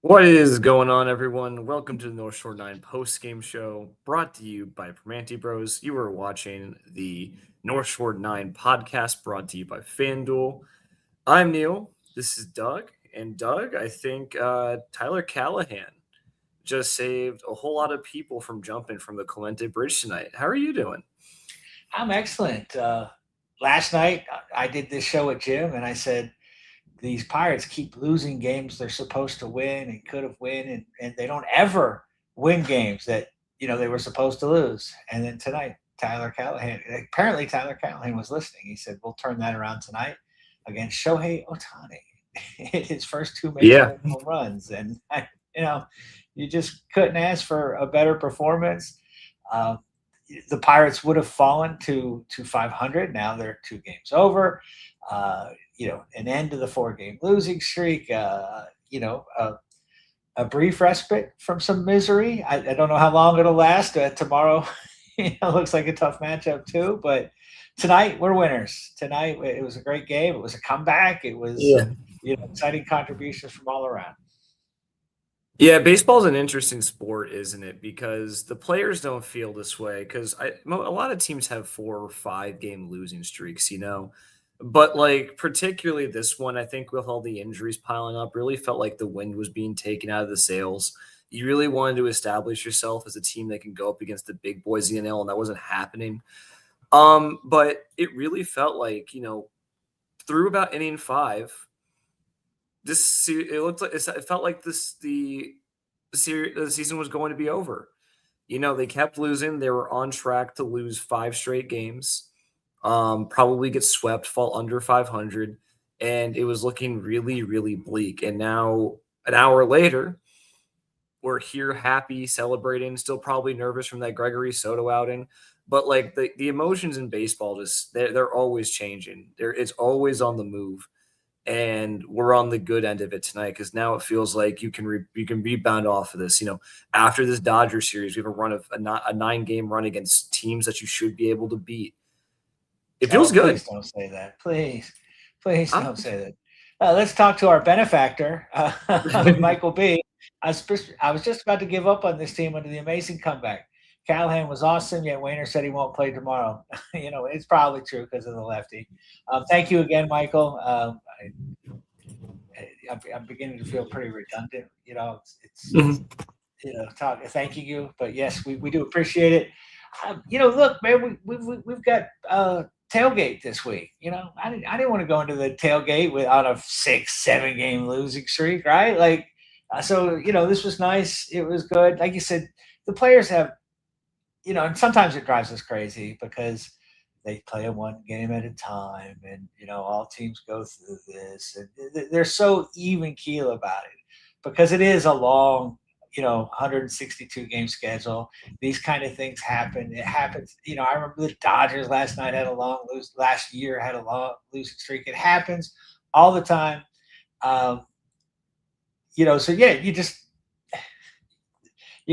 What is going on, everyone? Welcome to the North Shore 9 post-game show brought to you by Primanti Bros. You are watching the North Shore 9 podcast brought to you by FanDuel. I'm Neil. This is Doug. And Doug, I think Tyler Callihan just saved a whole lot of people from jumping from the Clemente Bridge tonight. How are you doing? I'm excellent. Last night, I did this show at Jim, and I said, these Pirates keep losing games they're supposed to win and could have win, and they don't ever win games that they were supposed to lose. And then tonight, Tyler Callihan was listening. He said, "We'll turn that around tonight against Shohei Ohtani." His first two major league home runs, and you just couldn't ask for a better performance. The Pirates would have fallen to 500. Now they're 2 games over. An end to the 4-game losing streak. A brief respite from some misery. I don't know how long it'll last. Tomorrow, looks like a tough matchup too. But tonight we're winners. Tonight it was a great game. It was a comeback. It was exciting contributions from all around. Yeah, baseball's an interesting sport, isn't it? Because the players don't feel this way. Because a lot of teams have 4 or 5 game losing streaks, But particularly this one, I think with all the injuries piling up, really felt like the wind was being taken out of the sails. You really wanted to establish yourself as a team that can go up against the big boys in the NL, and that wasn't happening. But it really felt like through about inning 5. It felt like the season was going to be over. They kept losing. They were on track to lose 5 straight games, probably get swept, fall under 500, and it was looking really, really bleak. And now, an hour later, we're here, happy, celebrating, still probably nervous from that Gregory Soto outing. But the emotions in baseball, they're always changing. It's always on the move. And we're on the good end of it tonight because now it feels like you can rebound off of this. After this Dodgers series, we have a run of a 9-game run against teams that you should be able to beat. It feels good. Please don't say that. Please don't say that. Let's talk to our benefactor, Michael B. I was just about to give up on this team under the amazing comeback. Callihan was awesome, yet Wainer said he won't play tomorrow. It's probably true because of the lefty. Thank you again, Michael. I'm beginning to feel pretty redundant. Thanking you, but yes, we do appreciate it. Look, man, we've got tailgate this week. I didn't want to go into the tailgate on a 6-7 game losing streak, right? So this was nice. It was good. Like you said, the players have. And sometimes it drives us crazy because they play 1 game at a time, and all teams go through this, and they're so even keel about it because it is a long, 162 game schedule. These kind of things happen. It happens. I remember the Dodgers last year had a long losing streak. It happens all the time. So yeah, you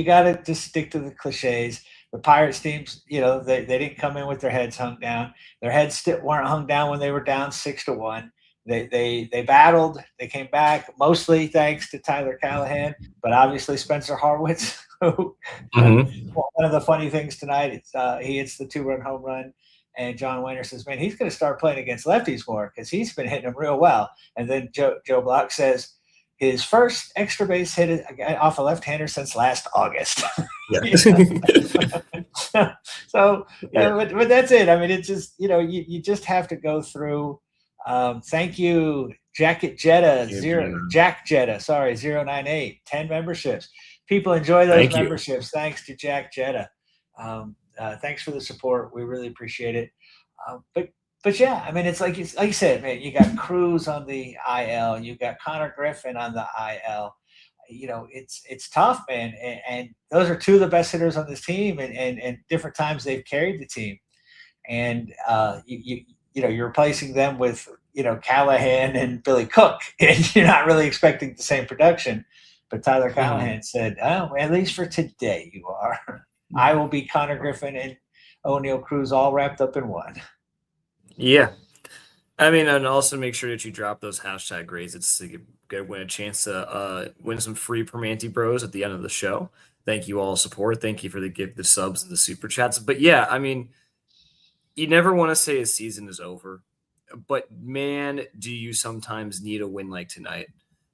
got to just stick to the cliches. The Pirates teams, they didn't come in with their heads hung down. Their heads weren't hung down when they were down 6-1. They battled. They came back mostly thanks to Tyler Callihan, but obviously Spencer Horwitz. One of the funny things tonight, he hits the 2-run home run, and John Wainer says, "Man, he's going to start playing against lefties more because he's been hitting them real well." And then Joe Block says, his first extra base hit off a left-hander since last August. So, but that's it. I mean, it's just, you just have to go through. Thank you, Jack Jetta, 098, 10 memberships. People enjoy those memberships. Thanks to Jack Jetta. Thanks for the support. We really appreciate it. But yeah, I mean, it's like you said, man, you got Cruz on the IL, you got Konnor Griffin on the IL. It's tough, man. And those are 2 of the best hitters on this team, and different times they've carried the team. And you're replacing them with Callihan and Billy Cook, and you're not really expecting the same production. But Tyler Callihan said, "Oh, at least for today, you are. I will be Konnor Griffin and Oneil Cruz all wrapped up in one." Yeah. I mean, and also make sure that you drop those hashtag grades. It's to get win a chance to win some free Primanti Bros at the end of the show. Thank you all support. Thank you for the gift, the subs, and the super chats. But yeah, I mean, you never want to say a season is over, but man, do you sometimes need a win like tonight.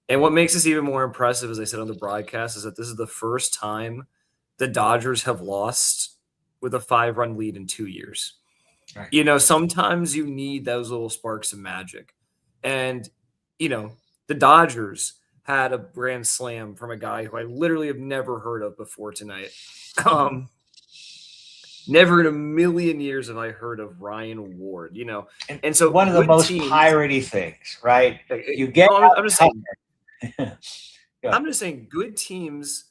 And what makes this even more impressive, as I said on the broadcast, is that this is the first time the Dodgers have lost with a 5-run lead in 2 years. Right. You know, sometimes you need those little sparks of magic. And, you know, the Dodgers had a grand slam from a guy who I literally have never heard of before tonight. Never in a million years have I heard of Ryan Ward, you know. And so one of the most teams, piratey things, right? You get I'm just saying I'm just saying good teams,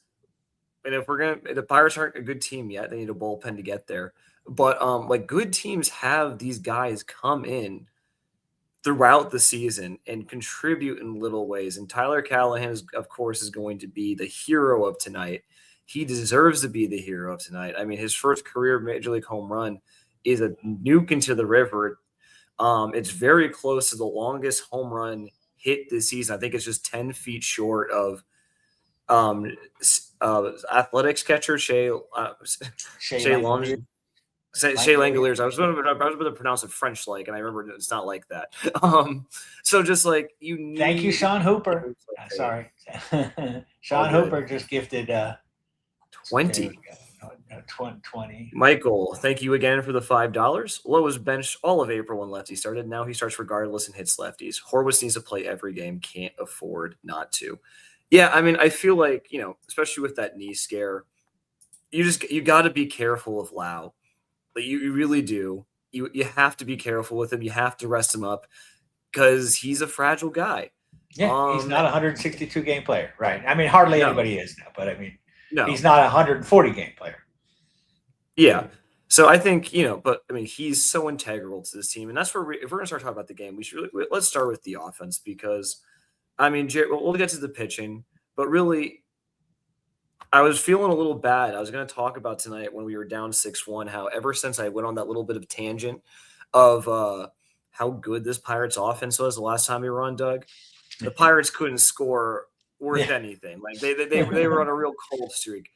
and if the Pirates aren't a good team yet, they need a bullpen to get there. But like good teams have these guys come in throughout the season and contribute in little ways. And Tyler Callihan, of course, is going to be the hero of tonight. He deserves to be the hero of tonight. I mean, his first career Major League home run is a nuke into the river. It's very close to the longest home run hit this season. I think it's just 10 feet short of athletics catcher Shea Langeliers. Shea Langeliers. I was going to pronounce it French like, and I remember it's not like that. So just like you need. Thank you, Sean Hooper. Sorry, Sean Hooper just gifted 20. 20. Michael, thank you again for the $5. Lowe was benched all of April when lefty started. Now he starts regardless and hits lefties. Horwitz needs to play every game. Can't afford not to. Yeah, I mean, I feel like, you know, especially with that knee scare, you got to be careful of Lau. But you really do. You have to be careful with him. You have to rest him up because he's a fragile guy. Yeah, he's not a 162 game player, right? I mean, hardly anybody is now, but I mean, no, he's not a 140 game player. Yeah. So I think, you know, but I mean, he's so integral to this team. And that's where if we're going to start talking about the game, we should let's start with the offense because, I mean, we'll get to the pitching, but really, I was feeling a little bad. I was going to talk about tonight when we were down 6-1, how ever since I went on that little bit of tangent of how good this Pirates offense was the last time we were on, Doug, the Pirates couldn't score worth anything. Like they were on a real cold streak.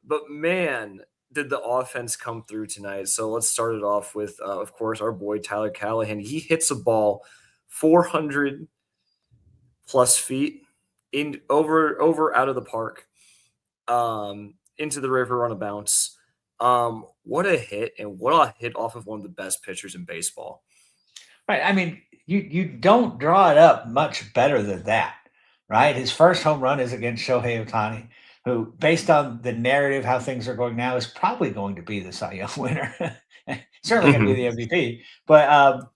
But man, did the offense come through tonight. So let's start it off with, of course, our boy Tyler Callihan. He hits a ball 400 plus feet in over out of the park. Into the river on a bounce. What a hit, and what a hit off of one of the best pitchers in baseball. Right. I mean, you don't draw it up much better than that, right? His first home run is against Shohei Ohtani, who, based on the narrative, how things are going now, is probably going to be the Cy Young winner. Certainly going to be the MVP. But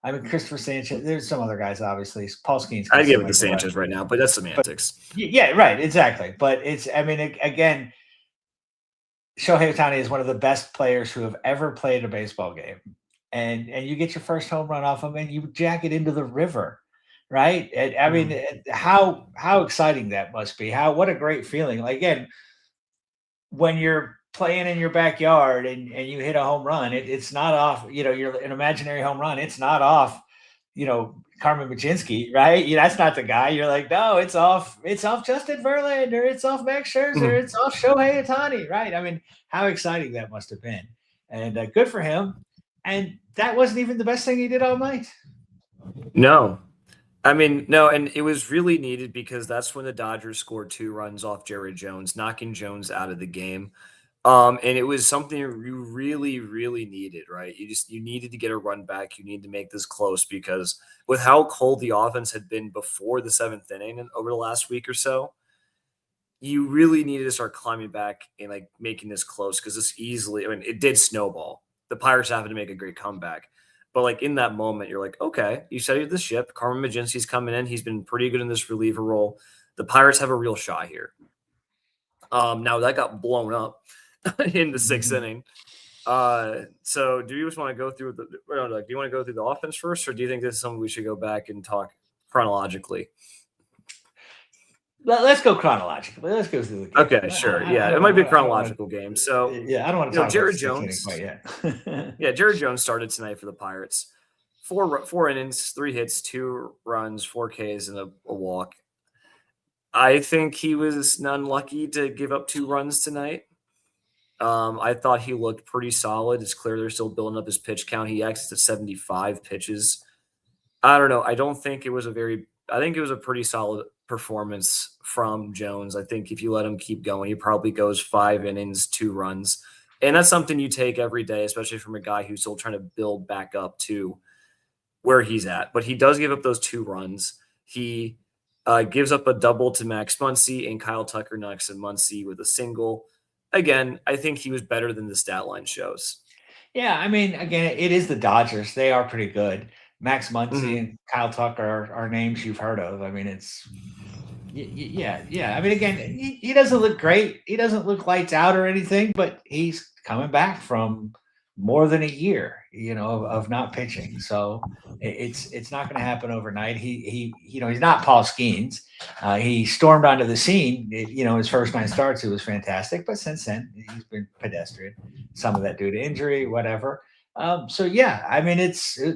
I mean, Christopher Sanchez, there's some other guys, obviously. Paul Skeens. I'd give it to Sanchez right now, but that's semantics. Yeah, right. Exactly. But it's, I mean, again, Shohei Ohtani is one of the best players who have ever played a baseball game. And you get your first home run off him and you jack it into the river, right? And, I mean, how exciting that must be. What a great feeling. Like, again, when you're playing in your backyard and you hit a home run, it's not off, you know, you're an imaginary home run. It's not off, you know, Carmen Mlodzinski, right? You know, that's not the guy. You're like, no, it's off Justin Verlander, it's off Max Scherzer, it's off Shohei Ohtani, right? I mean, how exciting that must have been. And good for him. And that wasn't even the best thing he did all night. No. I mean, no, and it was really needed because that's when the Dodgers scored 2 runs off Jerry Jones, knocking Jones out of the game. And it was something you really, really needed, right? You needed to get a run back. You need to make this close because with how cold the offense had been before the 7th inning and over the last week or so, you really needed to start climbing back and like making this close because this easily, I mean, it did snowball. The Pirates happened to make a great comeback. But like in that moment, you're like, okay, you steadied the ship. Carmen Mlodzinski's coming in. He's been pretty good in this reliever role. The Pirates have a real shot here. Now that got blown up in the 6th inning. So do you just want to go through do you want to go through the offense first, or do you think this is something we should go back and talk chronologically? Let's go chronologically. Let's go through the game. Okay, sure. Yeah, it might be a chronological game. So yeah, I don't want to talk Jared about Jones quite yet. Yeah, Jared Jones started tonight for the Pirates. four innings, 3 hits, 2 runs, 4 Ks, and a walk. I think he was unlucky to give up 2 runs tonight. I thought he looked pretty solid. It's clear they're still building up his pitch count. He exited 75 pitches. I don't know. I think it was a pretty solid performance from Jones. I think if you let him keep going, he probably goes 5 innings, 2 runs. And that's something you take every day, especially from a guy who's still trying to build back up to where he's at. But he does give up those 2 runs. He gives up a double to Max Muncy, and Kyle Tucker knocks in Muncy with a single. Again, I think he was better than the stat line shows. Yeah, I mean, again, it is the Dodgers. They are pretty good. Max Muncy and Kyle Tucker are names you've heard of. I mean, it's yeah. I mean, again, he doesn't look great. He doesn't look lights out or anything, but he's coming back from more than a year, of not pitching. So it's not going to happen overnight. He's not Paul Skeens. He stormed onto the scene. His first 9 starts, it was fantastic, but since then he's been pedestrian. Some of that due to injury, whatever. So yeah, I mean,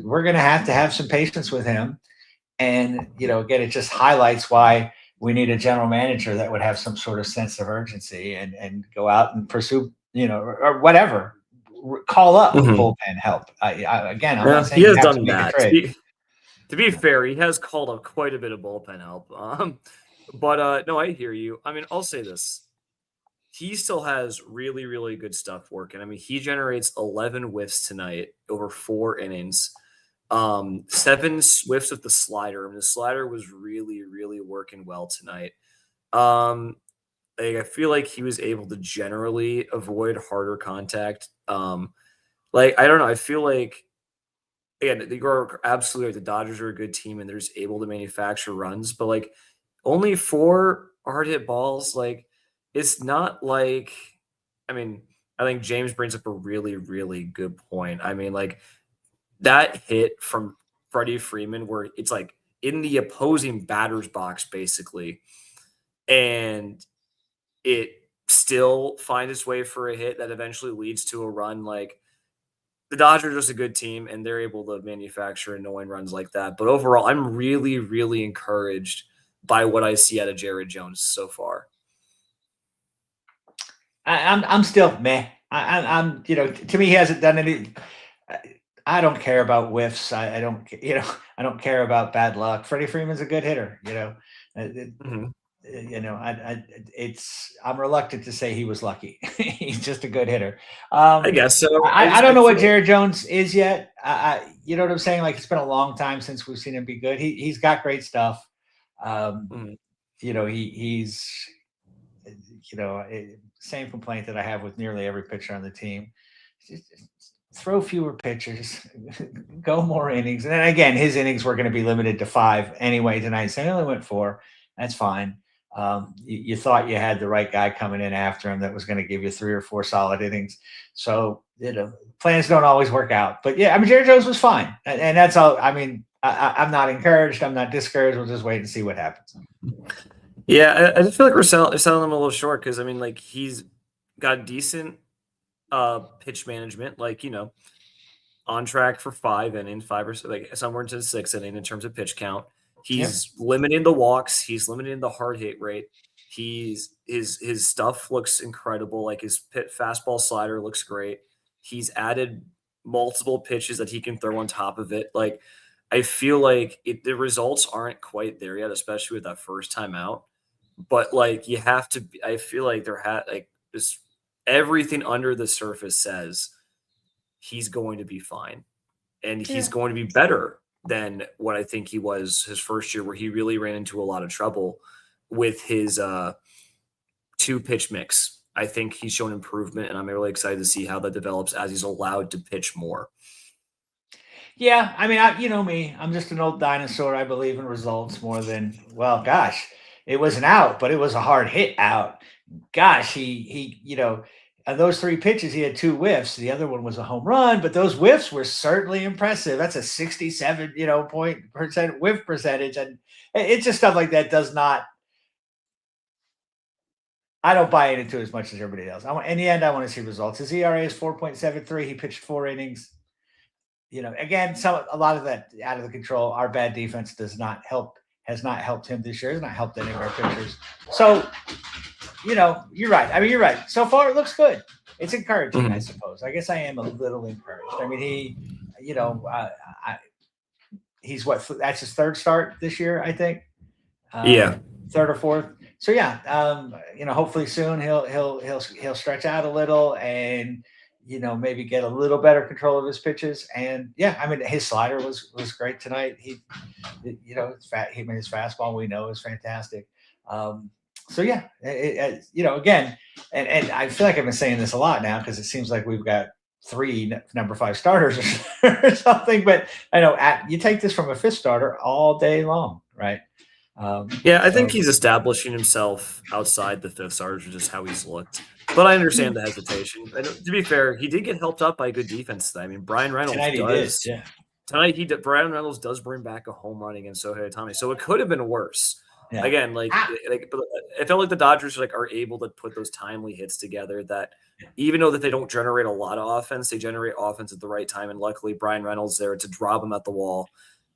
we're going to have some patience with him, and again, it just highlights why we need a general manager that would have some sort of sense of urgency and go out and pursue, or whatever. Call up bullpen help. I'm not saying he has have done that. To be fair, he has called up quite a bit of bullpen help. But no, I hear you. I mean, I'll say this: he still has really, really good stuff working. I mean, he generates 11 whiffs tonight over 4 innings. 7 whiffs with the slider. I mean, the slider was really, really working well tonight. I feel like he was able to generally avoid harder contact. I don't know. I feel like, again, you're absolutely right. The Dodgers are a good team and they're just able to manufacture runs, but only 4 hard hit balls. It's not like, I mean, I think James brings up a really, really good point. I mean, that hit from Freddie Freeman where it's in the opposing batter's box, basically, and it still finds its way for a hit that eventually leads to a run. The Dodgers are just a good team, and they're able to manufacture annoying runs like that. But overall, I'm really, really encouraged by what I see out of Jared Jones so far. I'm still meh. I'm to me, he hasn't done any. I don't care about whiffs. I don't care about bad luck. Freddie Freeman's a good hitter. I'm reluctant to say he was lucky. He's just a good hitter. I guess so. I don't know what Jared Jones is yet. You know what I'm saying? It's been a long time since we've seen him be good. He's got great stuff. He's same complaint that I have with nearly every pitcher on the team. Just throw fewer pitchers, go more innings. And then again, his innings were going to be limited to 5 anyway tonight. So he only went 4. That's fine. You thought you had the right guy coming in after him that was going to give you 3 or 4 solid innings. So, plans don't always work out. But yeah, I mean, Jared Jones was fine. And that's all. I mean, I'm not encouraged. I'm not discouraged. We'll just wait and see what happens. Yeah, I just feel like we're selling him a little short because, I mean, he's got decent pitch management, on track for 5 innings, 5 or so, somewhere into the 6th inning in terms of pitch count. He's limiting the walks. He's limiting the hard hit rate. His stuff looks incredible. His fastball slider looks great. He's added multiple pitches that he can throw on top of it. I feel like the results aren't quite there yet, especially with that first time out. But you have to. I feel like just everything under the surface says he's going to be fine, and he's going to be better than what I think he was his first year, where he really ran into a lot of trouble with his 2-pitch mix. I think he's shown improvement, and I'm really excited to see how that develops as he's allowed to pitch more. Yeah, I mean, you know me. I'm just an old dinosaur. I believe in results more than, well, gosh, it was an out, but it was a hard hit out. Gosh, he those 3 pitches, he had 2 whiffs. The other one was a home run, but those whiffs were certainly impressive. That's a 67, % whiff percentage. And it's just stuff like that does not, I don't buy into as much as everybody else. In the end, I want to see results. His ERA is 4.73. He pitched 4 innings. again, a lot of that out of the control. Our bad defense has not helped him this year. Has not helped any of our pitchers. So, you're right. I mean, you're right. So far, it looks good. It's encouraging, I suppose. I guess I am a little encouraged. I mean, he's that's his third start this year, I think. Yeah. Third or fourth. So yeah, hopefully soon he'll stretch out a little and maybe get a little better control of his pitches. And yeah, I mean his slider was great tonight. It's fat. He made his fastball we know is fantastic. So yeah, again, and I feel like I've been saying this a lot now because it seems like we've got 3 number 5 starters or something. But I know you take this from a 5th starter all day long, right? I think he's establishing himself outside the 5th starters, which is how he's looked. But I understand the hesitation. And to be fair, he did get helped up by a good defense today. I mean, Bryan Reynolds Tonight Bryan Reynolds does bring back a home run against Shohei Ohtani, so it could have been worse. Yeah. Again, but it felt like the Dodgers are able to put those timely hits together that even though that they don't generate a lot of offense, they generate offense at the right time. And luckily, Bryan Reynolds there to drop him at the wall.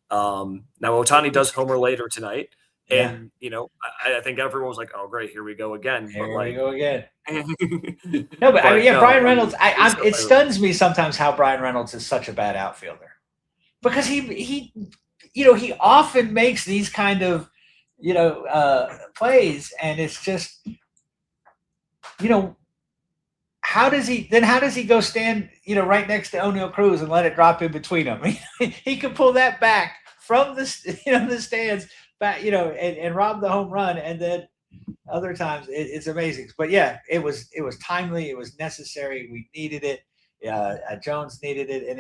Now Ohtani does homer later tonight. And, I think everyone was like, oh, great, here we go again. We go again. No, but I mean, Bryan Reynolds, it stuns me sometimes how Bryan Reynolds is such a bad outfielder. Because he often makes these kind of, plays, and it's just, how does he go stand, right next to Oneil Cruz and let it drop in between them? He could pull that back from the stands back, and rob the home run, and then other times it's amazing. But yeah, it was timely, it was necessary, we needed it. Jones needed it, and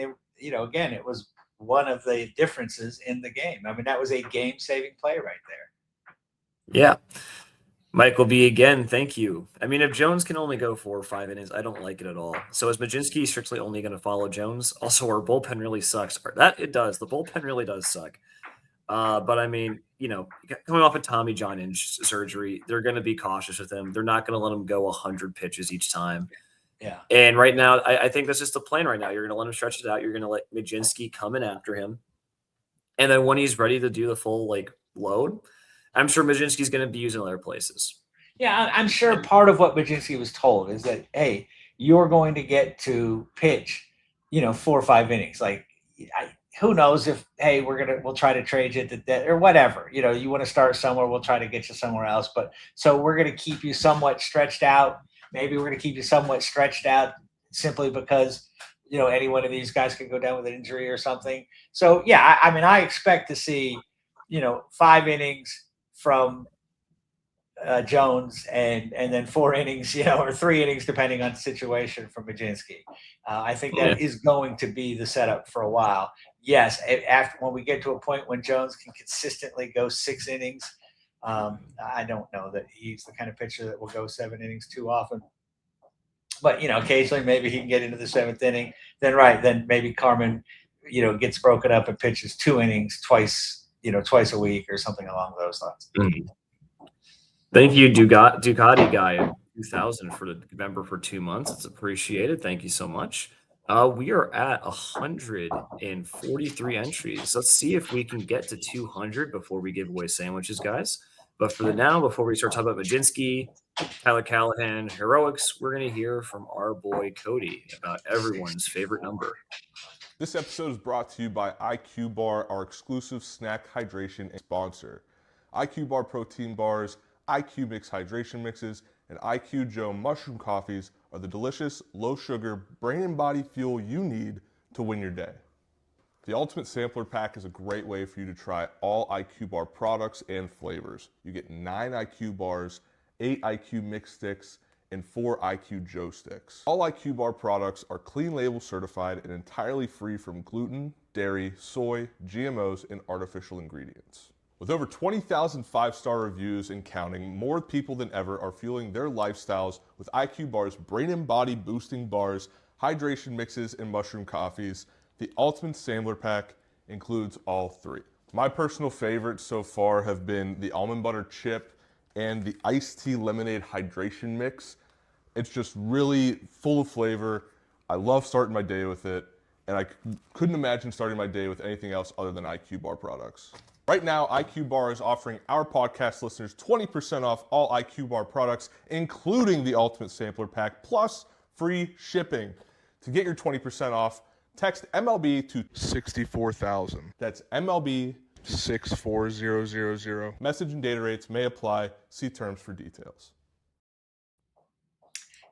again, it was one of the differences in the game. I mean, that was a game-saving play right there. Yeah. Michael B. again, thank you. I mean, if Jones can only go 4 or 5 innings, I don't like it at all. So is Mlodzinski strictly only going to follow Jones? Also, our bullpen really sucks. That it does. The bullpen really does suck. But I mean, coming off of Tommy John surgery, they're going to be cautious with him. They're not going to let him go 100 pitches each time. Yeah. And right now, I think that's just the plan right now. You're going to let him stretch it out. You're going to let Mlodzinski come in after him. And then when he's ready to do the full load, I'm sure Mlodzinski's going to be used in other places. Yeah, I'm sure part of what Mlodzinski was told is that, hey, you're going to get to pitch, 4 or 5 innings. Who knows if, hey, we'll try to trade you or whatever. You want to start somewhere, we'll try to get you somewhere else. But so we're going to keep you somewhat stretched out. Maybe we're going to keep you somewhat stretched out simply because, any one of these guys could go down with an injury or something. So, yeah, I mean, I expect to see, 5 innings from Jones and then 4 innings, or 3 innings, depending on the situation from Mlodzinski. I think that is going to be the setup for a while. Yes, when we get to a point when Jones can consistently go 6 innings, I don't know that he's the kind of pitcher that will go 7 innings too often. But, occasionally maybe he can get into the 7th inning. Then maybe Carmen, gets broken up and pitches 2 innings twice a week or something along those lines. Mm-hmm. Thank you, Ducati guy 2000 for the member for 2 months. It's appreciated. Thank you so much. We are at 143 entries. Let's see if we can get to 200 before we give away sandwiches, guys. But for before we start talking about Mlodzinski, Tyler Callihan, heroics, we're going to hear from our boy Cody about everyone's favorite number. This episode is brought to you by IQ Bar, our exclusive snack hydration sponsor. IQ Bar protein bars, IQ Mix hydration mixes, and IQ Joe mushroom coffees are the delicious, low-sugar, brain and body fuel you need to win your day. The Ultimate Sampler Pack is a great way for you to try all IQ Bar products and flavors. You get 9 IQ bars, 8 IQ Mix sticks, and 4 IQ Joe sticks. All IQ Bar products are clean label certified and entirely free from gluten, dairy, soy, GMOs, and artificial ingredients. With over 20,000 5-star reviews and counting, more people than ever are fueling their lifestyles with IQ Bar's brain and body boosting bars, hydration mixes, and mushroom coffees. The Ultimate Sampler Pack includes all 3. My personal favorites so far have been the almond butter chip and the iced tea lemonade hydration mix. It's just really full of flavor. I love starting my day with it. and I couldn't imagine starting my day with anything else other than IQ Bar products. Right now, IQ Bar is offering our podcast listeners 20% off all IQ Bar products, including the Ultimate Sampler Pack, plus free shipping. To get your 20% off, text MLB to 64,000. That's MLB 64000. Message and data rates may apply. See terms for details.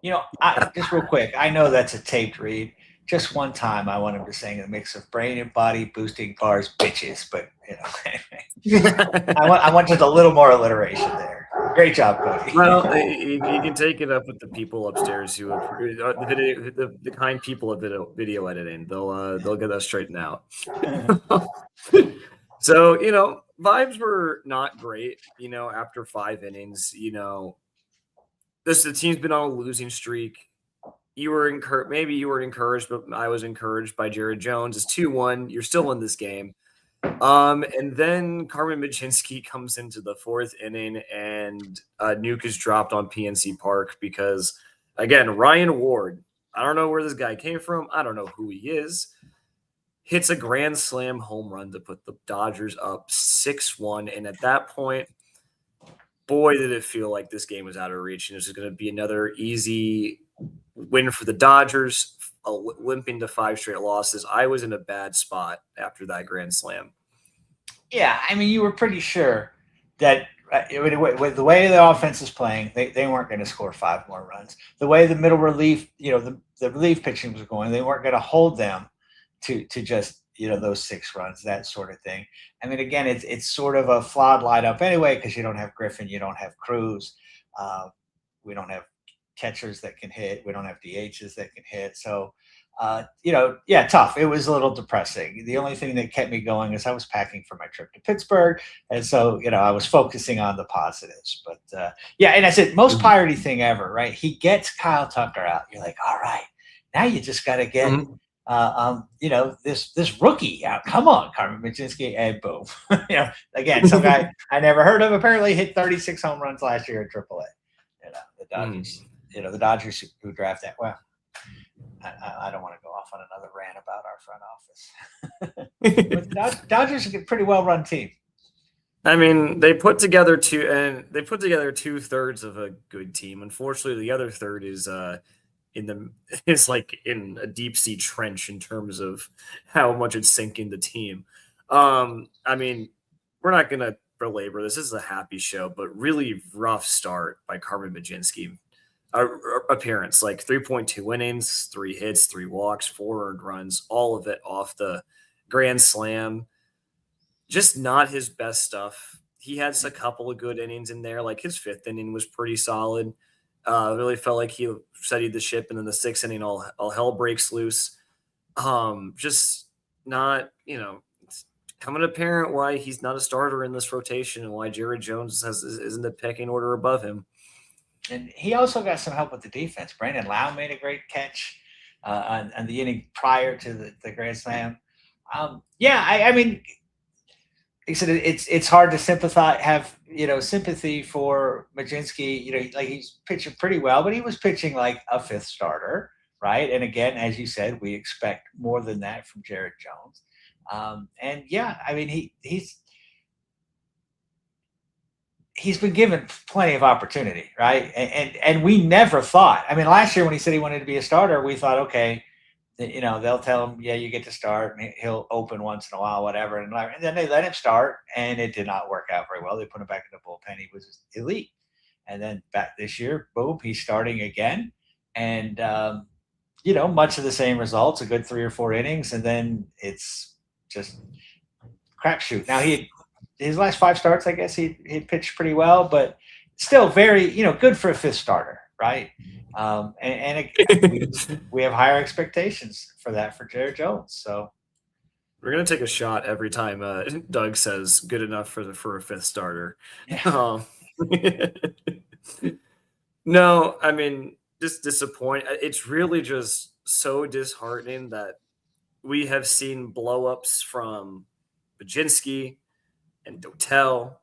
Just real quick, I know that's a taped read. Just one time I want him to sing a mix of brain and body boosting bars, bitches. But anyway. I want just a little more alliteration there. Great job, Cody. Well, you can take it up with the people upstairs who the kind people of video editing. They'll get that straightened out. So vibes were not great. After 5 innings, the team's been on a losing streak. You were encouraged. Maybe you were encouraged, but I was encouraged by Jared Jones. It's 2-1. You're still in this game. And then Carmen Mlodzinski comes into the 4th inning, and Nuke is dropped on PNC Park because, again, Ryan Ward, I don't know where this guy came from. I don't know who he is. Hits a grand slam home run to put the Dodgers up 6-1. And at that point, boy, did it feel like this game was out of reach. And this is going to be another easy win for the Dodgers, limping to 5 straight losses. I was in a bad spot after that grand slam. Yeah, I mean, you were pretty sure that with the way the offense is playing, they weren't going to score 5 more runs. The way the middle relief, the relief pitching was going, they weren't going to hold them to just those 6 runs, that sort of thing. I mean, again, it's sort of a flawed lineup anyway because you don't have Griffin, you don't have Cruz, we don't have catchers that can hit. We don't have DHs that can hit. So, tough. It was a little depressing. The only thing that kept me going is I was packing for my trip to Pittsburgh. And so, I was focusing on the positives. But, and I said, most piratey thing ever, right? He gets Kyle Tucker out. You're like, all right, now you just got to get, this rookie out. Come on, Carmen Mlodzinski, and boom. Again, some guy I never heard of apparently hit 36 home runs last year at AAA. The Dodgers. The Dodgers who draft that. Well, I don't want to go off on another rant about our front office. But the Dodgers are a pretty well run team. I mean, they put together 2/3 of a good team. Unfortunately, the other third is like in a deep sea trench in terms of how much it's sinking the team. I mean, we're not gonna belabor this. This is a happy show, but really rough start by Carmen Mlodzinski. Appearance, like 3.2 innings, 3 hits, 3 walks, 4 earned runs, all of it off the grand slam. Just not his best stuff. He had a couple of good innings in there. Like his 5th inning was pretty solid. Really felt like he steadied the ship, and then the 6th inning, all hell breaks loose. Just not, it's becoming apparent why he's not a starter in this rotation and why Jared Jones is in the pecking order above him. And he also got some help with the defense. Brandon Lau made a great catch on the inning prior to the grand slam. I mean, like I said, it's hard to sympathy for Mlodzinski. Like he's pitching pretty well, but he was pitching like a 5th starter, right? And again, as you said, we expect more than that from Jared Jones. I mean, he's been given plenty of opportunity, right? And we never thought. I mean, last year when he said he wanted to be a starter, we thought, okay, they'll tell him, yeah, you get to start, and he'll open once in a while, whatever. And then they let him start, and it did not work out very well. They put him back in the bullpen. He was elite. And then back this year, boom, he's starting again. And, much of the same results, a good 3 or 4 innings, and then it's just crapshoot. Now, his last 5 starts, I guess he pitched pretty well, but still very, good for a 5th starter, right? And again, we have higher expectations for that for Jared Jones. So we're gonna take a shot every time Doug says "good enough for a 5th starter." Yeah. No, I mean, just disappointing. It's really just so disheartening that we have seen blow-ups from Mlodzinski and Oneil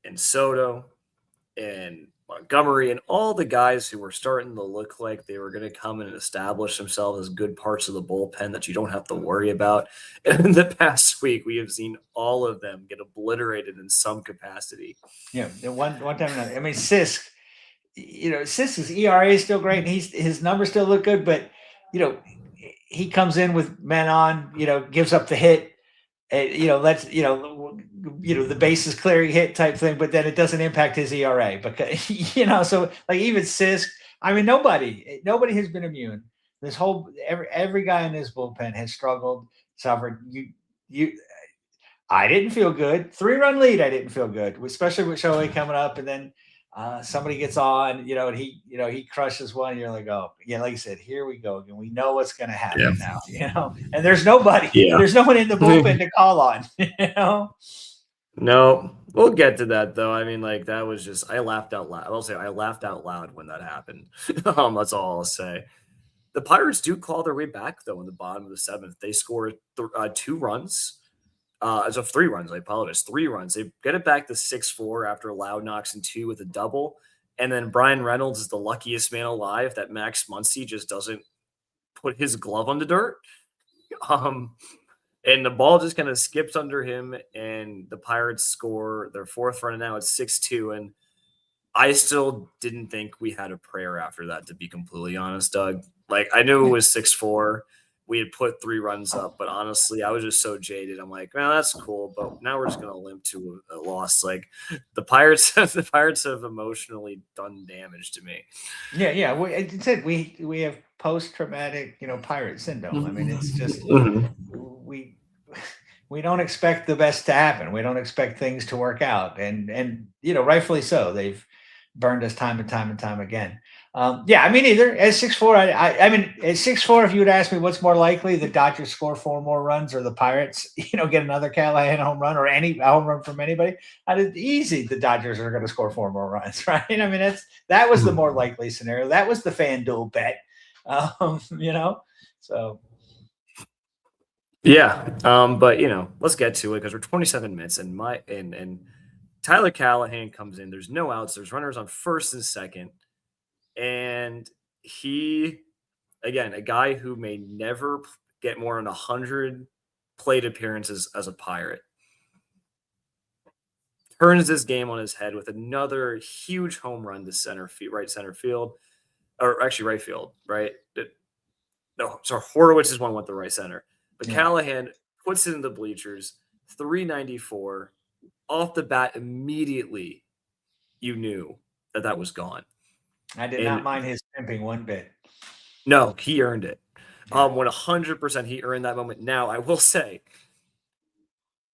and Soto and Montgomery, and all the guys who were starting to look like they were going to come in and establish themselves as good parts of the bullpen that you don't have to worry about. And in the past week, we have seen all of them get obliterated in some capacity. Yeah, one time. I mean, Sisk. Sisk's ERA is still great, and his numbers still look good. But he comes in with men on. Gives up the hit. Lets the bases clearing hit type thing, but then it doesn't impact his ERA because so like even Sisk, I mean nobody has been immune. This whole every guy in this bullpen has struggled, suffered. I didn't feel good. 3-run lead, I didn't feel good, especially with Shohei coming up, and then somebody gets on, and he crushes one. And you're like, oh, yeah, like I said, here we go again. We know what's going to happen now, and there's nobody, there's no one in the bullpen to call on, No, we'll get to that though. I mean, like that was just, I laughed out loud. I'll say I laughed out loud when that happened. That's all I'll say. The Pirates do claw their way back though in the bottom of the seventh. They score 2 runs. So 3 runs, I apologize. 3 runs. They get it back to 6-4 after Loud knocks in 2 with a double. And then Bryan Reynolds is the luckiest man alive that Max Muncy just doesn't put his glove on the dirt. And the ball just kind of skips under him, and the Pirates score their 4th run, and now it's 6-2. And I still didn't think we had a prayer after that, to be completely honest, Doug. Like, I knew it was 6-4. We had put 3 runs up, but honestly, I was just so jaded. I'm like, man, that's cool, but now we're just gonna limp to a loss. Like the Pirates have emotionally done damage to me. Yeah. We have post-traumatic, pirate syndrome. I mean, it's just we don't expect the best to happen. We don't expect things to work out, and rightfully so. They've burned us time and time again. I mean, either at 6-4, I mean, at 6-4, if you would ask me what's more likely, the Dodgers score 4 more runs or the Pirates, get another Callihan home run or any home run from anybody, easy, the Dodgers are going to score 4 more runs, right? I mean, that was the more likely scenario. That was the FanDuel bet, so. Yeah. But let's get to it because we're 27 minutes and Tyler Callihan comes in. There's no outs. There's runners on first and second. And he, again, a guy who may never get more than 100 plate appearances as a Pirate, turns this game on his head with another huge home run to right center field, or actually right field, right? No, sorry, Horwitz is one with the right center. But Callihan puts it in the bleachers, 394. Off the bat, immediately, you knew that was gone. I did not mind his pimping one bit. No, he earned it. 100% he earned that moment. Now, I will say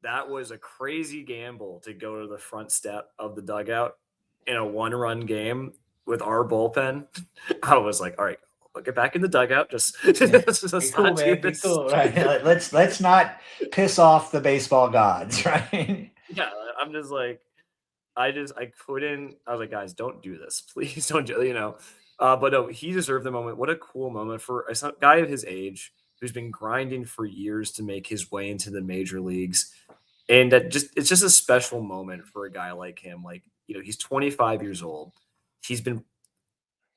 that was a crazy gamble to go to the front step of the dugout in a 1-run game with our bullpen. I was like, all right, I'll get back in the dugout. Let's cool, not do man. this. Cool, right? Let's not piss off the baseball gods, right? Yeah, I'm just like, I couldn't. I was like, guys, don't do this. Please don't do but no, he deserved the moment. What a cool moment for a guy of his age who's been grinding for years to make his way into the major leagues. And it's just a special moment for a guy like him. Like, he's 25 years old. He's been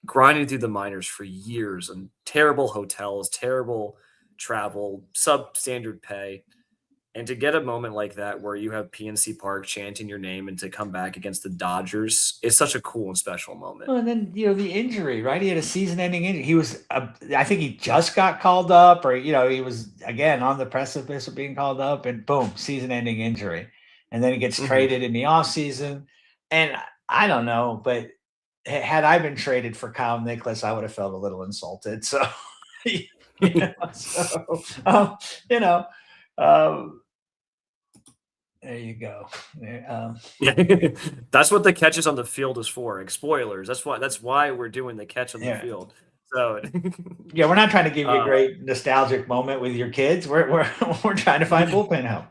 grinding through the minors for years and terrible hotels, terrible travel, substandard pay. And to get a moment like that where you have PNC Park chanting your name and to come back against the Dodgers is such a cool and special moment. Well, and then, the injury, right? He had a season-ending injury. He was, I think he just got called up or, he was, again, on the precipice of being called up and boom, season-ending injury. And then he gets traded in the offseason. And I don't know, but had I been traded for Kyle Nicholas, I would have felt a little insulted. So, there you go. That's what the catches on the field is for. Like, spoilers. That's why we're doing the catch on the field. So we're not trying to give you a great nostalgic moment with your kids. We're trying to find bullpen help.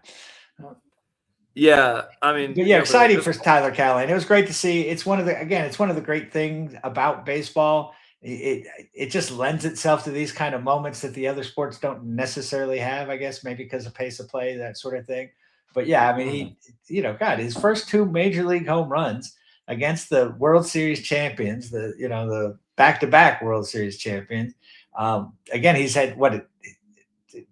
Yeah, I mean, exciting for Tyler Callihan. It was great to see. It's one of the great things about baseball. It just lends itself to these kind of moments that the other sports don't necessarily have, I guess, maybe because of pace of play, that sort of thing. But yeah, I mean, his first 2 major league home runs against the World Series champions, the back-to-back World Series champions. Again, he's had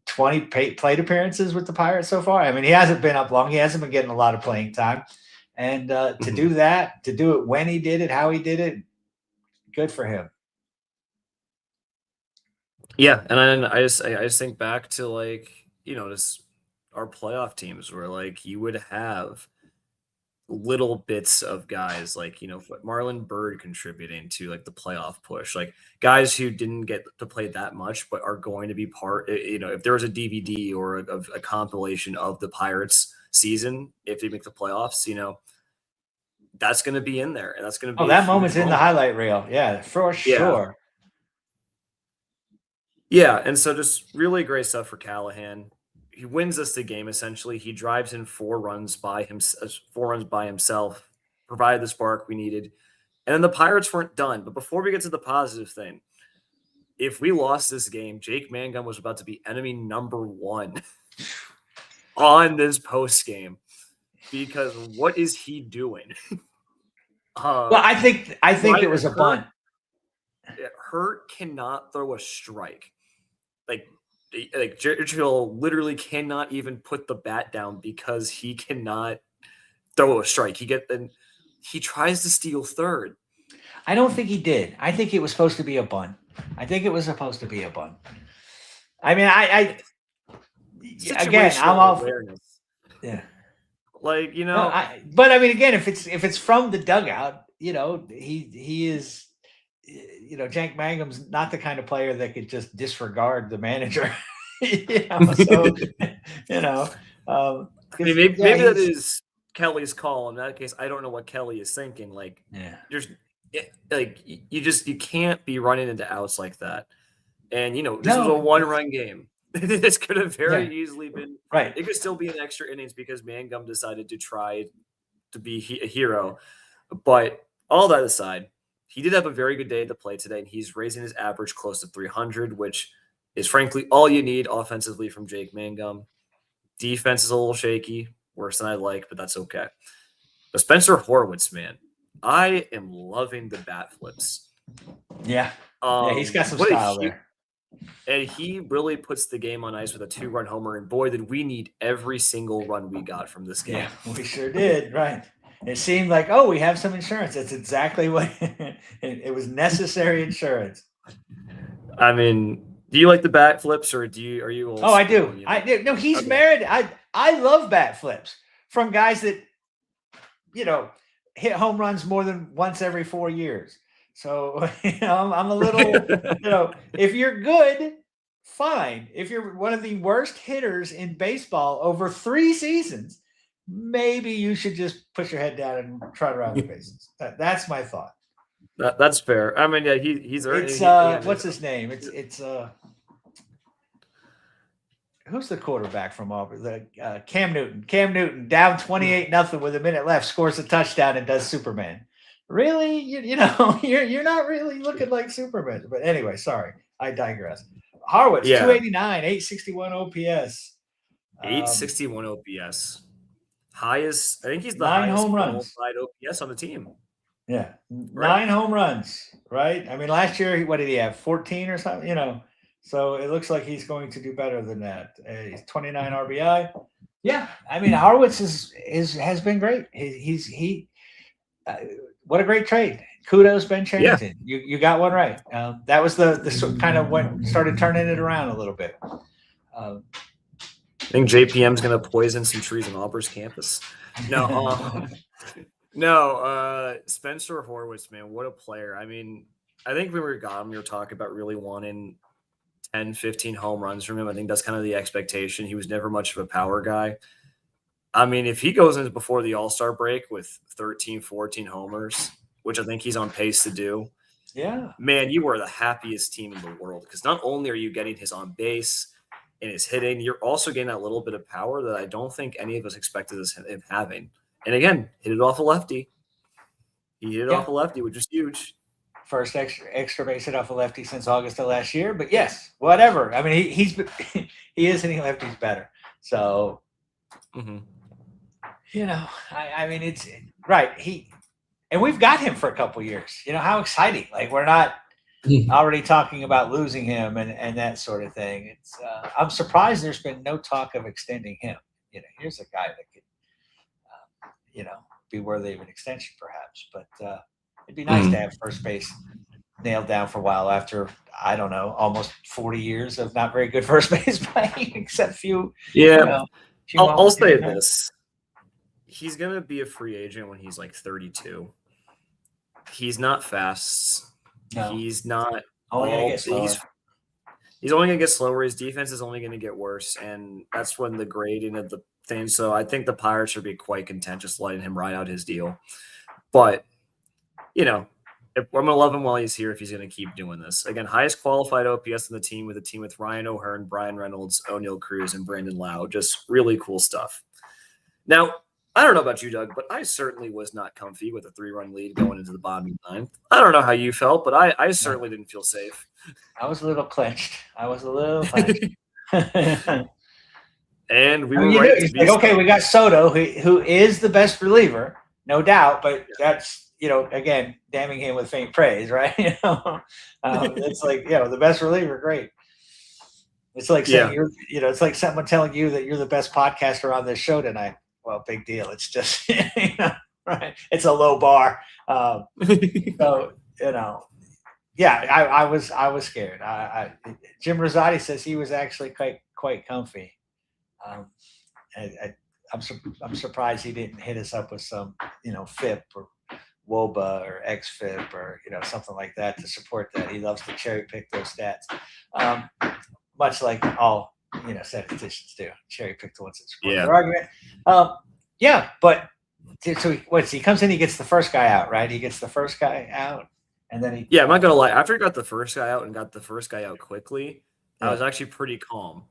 20 plate appearances with the Pirates so far. I mean, he hasn't been up long. He hasn't been getting a lot of playing time. And to do that, to do it when he did it, how he did it, good for him. Yeah, and I just think back to, like, just our playoff teams where, like, you would have little bits of guys like, Marlon Byrd contributing to, like, the playoff push, like guys who didn't get to play that much but are going to be part. If there was a DVD or a compilation of the Pirates season, if they make the playoffs, that's going to be in there, and that's going to be that moment's in the highlight reel. Yeah, for sure. Yeah, and so just really great stuff for Callihan. He wins us the game, essentially. He drives in 4 runs by himself, provided the spark we needed. And then the Pirates weren't done. But before we get to the positive thing, if we lost this game, Jake Mangum was about to be enemy number 1 on this post game, because what is he doing? Well, I think it was a bunt. Hurt cannot throw a strike. Like Churchill literally cannot even put the bat down because he cannot throw a strike. He tries to steal third. I don't think he did. I think it was supposed to be a bunt. I mean, again, I'm all awareness. Yeah. Like, but I mean, again, if it's from the dugout, he is. Jake Mangum's not the kind of player that could just disregard the manager. Maybe that is Kelly's call. In that case, I don't know what Kelly is thinking. Like, you can't be running into outs like that. And this was a 1-run game. This could have very easily been right. It could still be an extra innings because Mangum decided to try to be a hero. But all that aside, he did have a very good day at the plate today, and he's raising his average close to 300, which is frankly all you need offensively from Jake Mangum. Defense is a little shaky, worse than I like, but that's okay. But Spencer Horwitz, man, I am loving the bat flips. Yeah, he's got some style there. And he really puts the game on ice with a 2-run homer, and boy, did we need every single run we got from this game. Yeah, we sure did, right. It seemed like, we have some insurance. That's exactly what it was. Necessary insurance. I mean, do you like the bat flips, or are you? I do. I do. No, he's married. I love bat flips from guys that, hit home runs more than once every 4 years. So I'm a little, if you're good, fine. If you're one of the worst hitters in baseball over 3 seasons, maybe you should just put your head down and trot around the bases. That's my thought. That's fair. I mean, he's earning. It's what's his name? It's who's the quarterback from Auburn? Cam Newton. Cam Newton down 28-0 with a minute left, scores a touchdown and does Superman. Really, you're not really looking like Superman. But anyway, sorry, I digress. Horwitz, 289, 861 OPS. 861 OPS. Highest, I think he's the 9 highest home runs OPS on the team. Yeah, 9 home runs, right? I mean, last year, what did he have? 14 or something, So it looks like he's going to do better than that. He's 29 RBI. Yeah, I mean, Horwitz has been great. What a great trade. Kudos, Ben Cherington. Yeah. You got one right. That was the kind of what started turning it around a little bit. I think JPM's going to poison some trees on Auburn's campus. No, Spencer Horwitz, man, what a player. I mean, I think when we got him, we were talking about really wanting 10, 15 home runs from him. I think that's kind of the expectation. He was never much of a power guy. I mean, if he goes in before the All-Star break with 13, 14 homers, which I think he's on pace to do, man, you are the happiest team in the world, because not only are you getting his on base and his hitting, you're also getting that little bit of power that I don't think any of us expected him having. And again, hit it off a lefty. He hit it off a lefty, which is huge. First extra base hit off a lefty since August of last year. But yes, whatever. I mean, he is hitting lefties better. So, I mean, it's right. and we've got him for a couple years. You know, how exciting. Like, we're not already talking about losing him and that sort of thing. It's I'm surprised there's been no talk of extending him. You know, here's a guy that could, you know, be worthy of an extension perhaps. But it'd be nice to have first base nailed down for a while after, I don't know, almost 40 years of not very good first base playing, except few. Yeah, You know, I'll say this. He's going to be a free agent when he's like 32. He's not fast. No. He's not. Only going to get slower. He's only going to get slower. His defense is only going to get worse, and that's when the grading of the thing. So I think the Pirates should be quite content just letting him ride out his deal. But, you know, I'm going to love him while he's here if he's going to keep doing this. Again, highest qualified OPS in the team with Ryan O'Hearn, Bryan Reynolds, Oneil Cruz, and Brandon Lau. Just really cool stuff. Now, I don't know about you, Doug, but I certainly was not comfy with a 3-run lead going into the bottom of the ninth. I don't know how you felt, but I certainly didn't feel safe. I was a little clenched. And we were right to be like, okay, we got Soto, who is the best reliever, no doubt, but that's, you know, again, damning him with faint praise, right? You know, it's like, you know, the best reliever, great. It's like saying you know, it's like someone telling you that you're the best podcaster on this show tonight. Well, big deal. It's just, you know, right? It's a low bar. So, you know, yeah, I was scared. Jim Rosati says he was actually quite comfy. I'm surprised he didn't hit us up with some, you know, FIP or WOBA or XFIP or, you know, something like that to support that. He loves to cherry pick those stats, much like all, you know, statisticians do. Cherry pick the ones that support their argument. But so he comes in, he gets the first guy out, right? He gets the first guy out, and then he. Yeah, I'm not gonna lie. After he got the first guy out and got the first guy out quickly, I was actually pretty calm.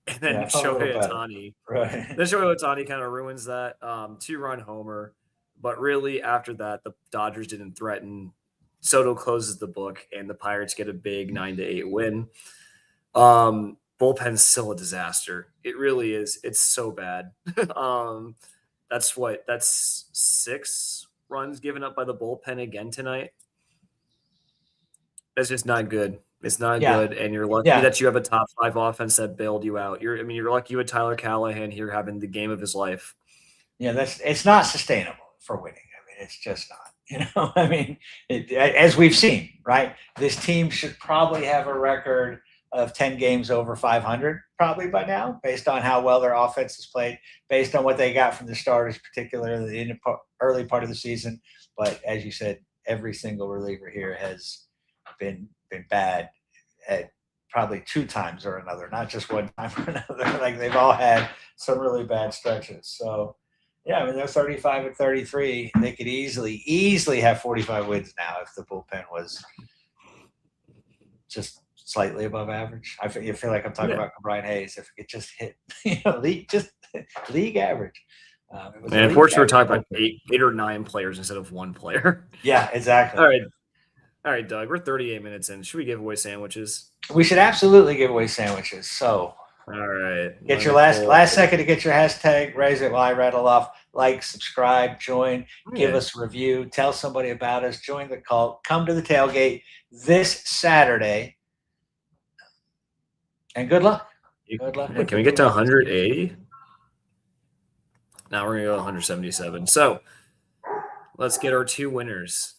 And then Shohei Ohtani, right? Then Shohei Ohtani kind of ruins that 2-run homer. But really, after that, the Dodgers didn't threaten. Soto closes the book, and the Pirates get a big 9-8 win. Bullpen's still a disaster. It really is. It's so bad. That's 6 runs given up by the bullpen again tonight. That's just not good. It's not good, and you're lucky that you have a top 5 offense that bailed you out. You're lucky you had Tyler Callihan here having the game of his life. Yeah, it's not sustainable for winning. I mean, it's just not. You know, I mean, as we've seen, right? This team should probably have a record of 10 games over 500 probably by now, based on how well their offense has played, based on what they got from the starters, particularly in the early part of the season. But as you said, every single reliever here has been bad at probably 2 times or another, not just 1 time or another. Like, they've all had some really bad stretches. So, yeah, I mean, they're 35 and 33. They could easily have 45 wins now if the bullpen was just slightly above average. I feel like I'm talking about Brian Hayes. If it could just hit, you know, league average. And unfortunately, we're talking about 8 or 9 players instead of 1 player. Yeah, exactly. All right, Doug, we're 38 minutes in. Should we give away sandwiches? We should absolutely give away sandwiches. So, all right. Get your last second to get your hashtag, raise it while I rattle off. Like, subscribe, join, give us a review, tell somebody about us, join the cult, come to the tailgate this Saturday. And good luck. Good luck. Can we get to 180? Now we're going to go 177. So let's get our 2 winners.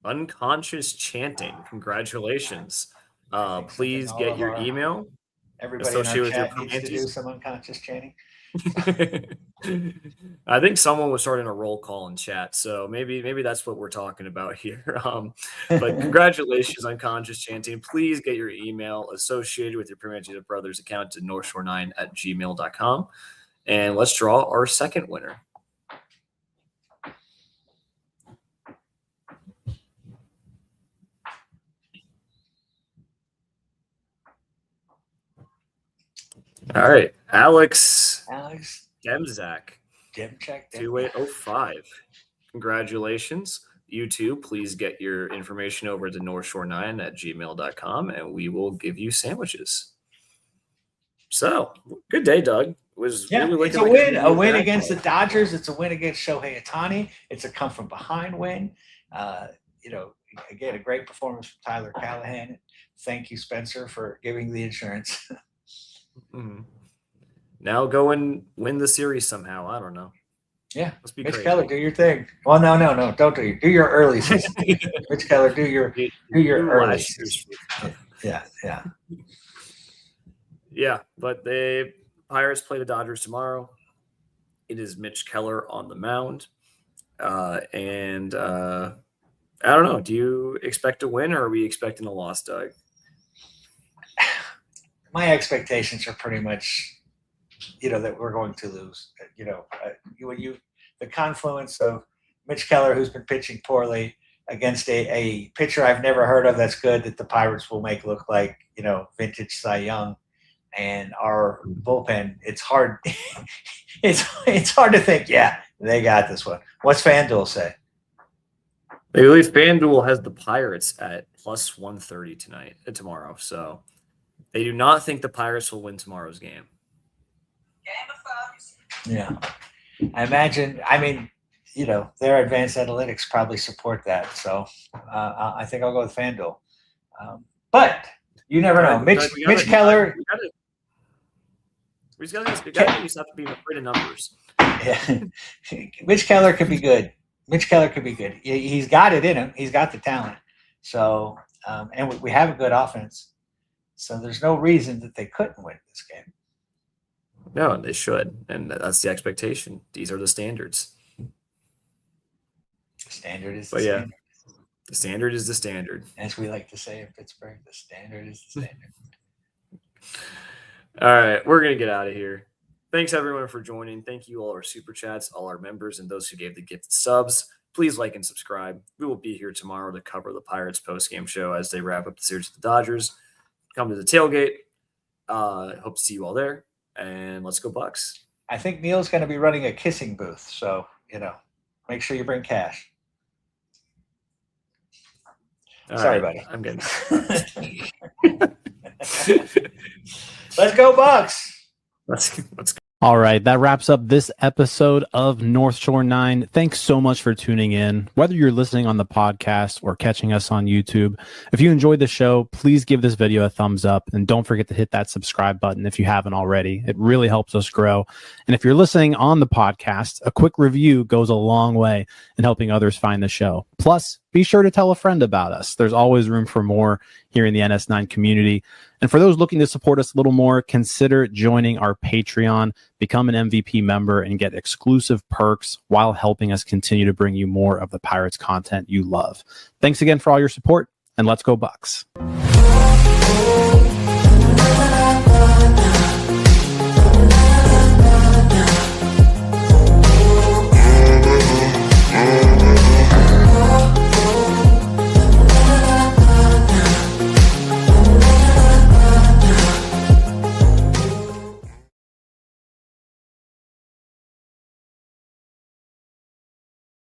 Unconscious chanting. Congratulations. Please get your email. Everybody in our chat needs to do some unconscious chanting. I think someone was starting a roll call in chat, so maybe that's what we're talking about here. But congratulations on conscious chanting. Please get your email associated with your Primanti Brothers account to northshore9@gmail.com, and let's draw our second winner. All right, Alex Demzak, 2805. Congratulations. You too, please get your information over to northshore9@gmail.com, and we will give you sandwiches. So good day, Doug. Was really it's a win. A win against the Dodgers. It's a win against Shohei Ohtani. It's a come from behind win. Again, a great performance from Tyler Callihan. Thank you, Spencer, for giving the insurance. Mm-hmm. Now go and win the series somehow. I don't know. Yeah, let's be Mitch crazy. Keller, do your thing. Well, no, don't do your early season. Mitch Keller, do your early season. Yeah, but the Pirates play the Dodgers tomorrow. It is Mitch Keller on the mound. And I don't know. Do you expect a win, or are we expecting a loss, Doug? My expectations are pretty much, that we're going to lose. The confluence of Mitch Keller, who's been pitching poorly, against a pitcher I've never heard of that's good, that the Pirates will make look like, vintage Cy Young, and our bullpen, it's hard. it's hard to think, they got this one. What's FanDuel say? I believe FanDuel has the Pirates at plus 130 tomorrow. So they do not think the Pirates will win tomorrow's game. Yeah. I imagine, their advanced analytics probably support that. So I think I'll go with FanDuel. But you never know. Mitch Keller. We just have to be afraid of numbers. Yeah. Mitch Keller could be good. He's got it in him. He's got the talent. So, and we have a good offense. So there's no reason that they couldn't win this game. No, they should. And that's the expectation. These are the standards. The standard is the standard. The standard is the standard. As we like to say in Pittsburgh, the standard is the standard. All right, we're going to get out of here. Thanks, everyone, for joining. Thank you, all our super chats, all our members, and those who gave the gifted subs. Please like and subscribe. We will be here tomorrow to cover the Pirates postgame show as they wrap up the series with the Dodgers. Come to the tailgate. Hope to see you all there. And let's go Bucks. I think Neil's going to be running a kissing booth. So, make sure you bring cash. Sorry, buddy. I'm getting Let's go Bucks. Let's go. All right, that wraps up this episode of North Shore 9. Thanks so much for tuning in, whether you're listening on the podcast or catching us on YouTube. If you enjoyed the show, please give this video a thumbs up, and don't forget to hit that subscribe button if you haven't already. It really helps us grow. And if you're listening on the podcast, a quick review goes a long way in helping others find the show. Plus, be sure to tell a friend about us. There's always room for more here in the NS9 community. And for those looking to support us a little more, consider joining our Patreon, become an MVP member, and get exclusive perks while helping us continue to bring you more of the Pirates content you love. Thanks again for all your support, and let's go Bucks.